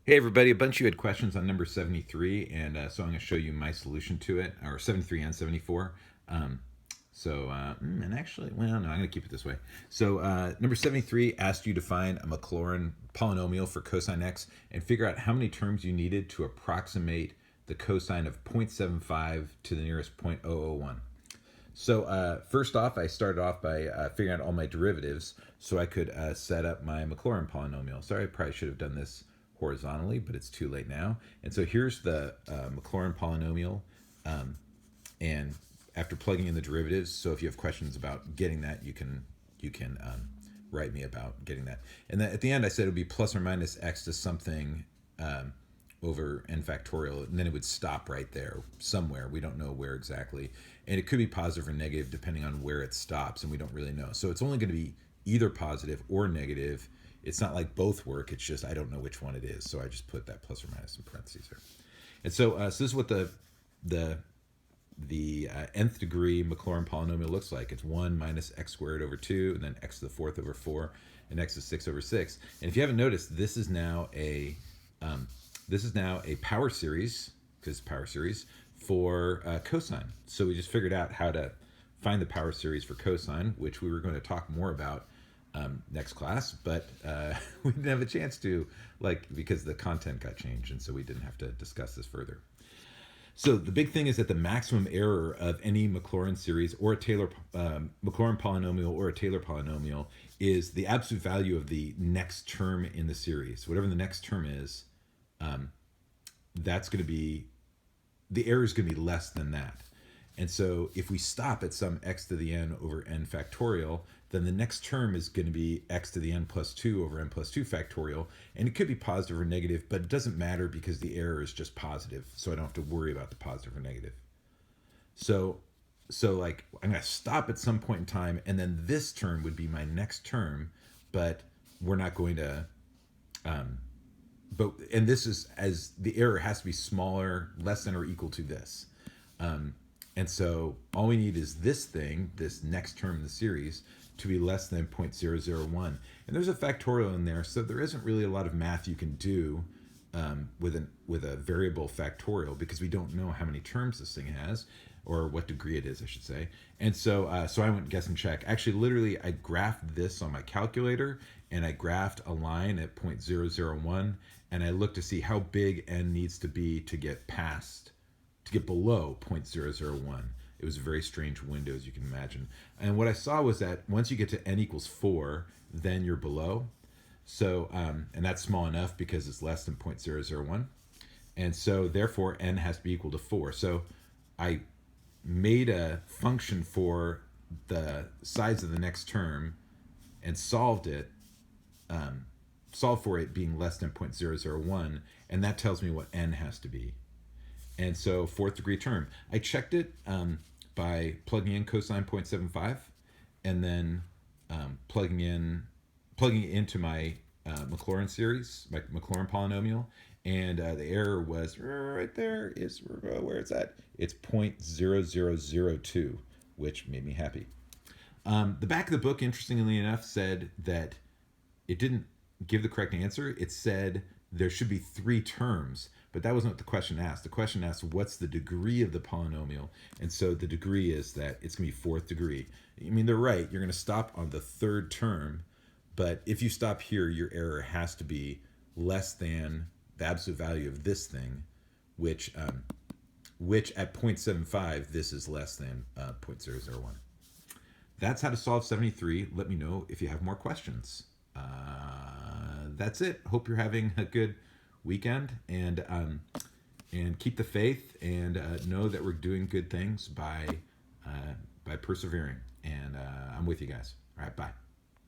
Hey everybody, a bunch of you had questions on number 73, and so I'm going to show you my solution to it, or 73 and 74. And actually, well, no, I'm going to keep it this way. So number 73 asked you to find a Maclaurin polynomial for cosine x and figure out how many terms you needed to approximate the cosine of 0.75 to the nearest 0.001. So first off, I started off by figuring out all my derivatives so I could set up my Maclaurin polynomial. Sorry, I probably should have done this horizontally, but it's too late now. And so here's the Maclaurin polynomial. And after plugging in the derivatives, so if you have questions about getting that, you can write me about getting that. And then at the end, I said it would be plus or minus x to something over n factorial, and then it would stop right there somewhere. We don't know where exactly. And it could be positive or negative depending on where it stops, and we don't really know. So it's only going to be either positive or negative. It's not like both work. It's just I don't know which one it is. So I just put that plus or minus in parentheses here. And so this is what the nth degree Maclaurin polynomial looks like. It's 1 minus x squared over 2, and then x to the fourth over 4, and x to 6 over 6. And if you haven't noticed, this is now a power series, because power series, for cosine. So we just figured out how to find the power series for cosine, which we were going to talk more about next class, but we didn't have a chance to, because the content got changed, and so we didn't have to discuss this further. So the big thing is that the maximum error of any Maclaurin series or a Taylor Maclaurin polynomial or a Taylor polynomial is the absolute value of the next term in the series. Whatever the next term is, that's going to be, the error is going to be less than that. And so if we stop at some x to the n over n factorial, then the next term is going to be x to the n plus 2 over n plus 2 factorial. And it could be positive or negative, but it doesn't matter because the error is just positive. So I don't have to worry about the positive or negative. So I'm going to stop at some point in time, and then this term would be my next term, but we're not going to, and this is, as the error has to be smaller, less than or equal to this. And so all we need is this thing, this next term in the series, to be less than 0.001. And there's a factorial in there, so there isn't really a lot of math you can do with a variable factorial, because we don't know how many terms this thing has, or what degree it is, I should say. And so I went guess and check. Actually, literally, I graphed this on my calculator, and I graphed a line at 0.001, and I looked to see how big n needs to be to get below 0.001. It was a very strange window, as you can imagine. And what I saw was that once you get to n equals 4, then you're below. So, and that's small enough because it's less than 0.001. And so, therefore, n has to be equal to 4. So I made a function for the size of the next term and solved for it being less than 0.001. And that tells me what n has to be. And so fourth degree term. I checked it by plugging in cosine 0.75 and then plugging it into my Maclaurin series, my Maclaurin polynomial, and the error was right there. Is where it's at. It's 0.0002, which made me happy. The back of the book, interestingly enough, said that it didn't give the correct answer. It said there should be 3 terms, but that wasn't what the question asked. The question asked, what's the degree of the polynomial? And so the degree is that it's going to be 4th degree. I mean, they're right. You're going to stop on the 3rd term, but if you stop here, your error has to be less than the absolute value of this thing, which at 0.75, this is less than 0.001. That's how to solve 73. Let me know if you have more questions. That's it. Hope you're having a good weekend, and keep the faith, and know that we're doing good things by persevering. And I'm with you guys. All right, bye.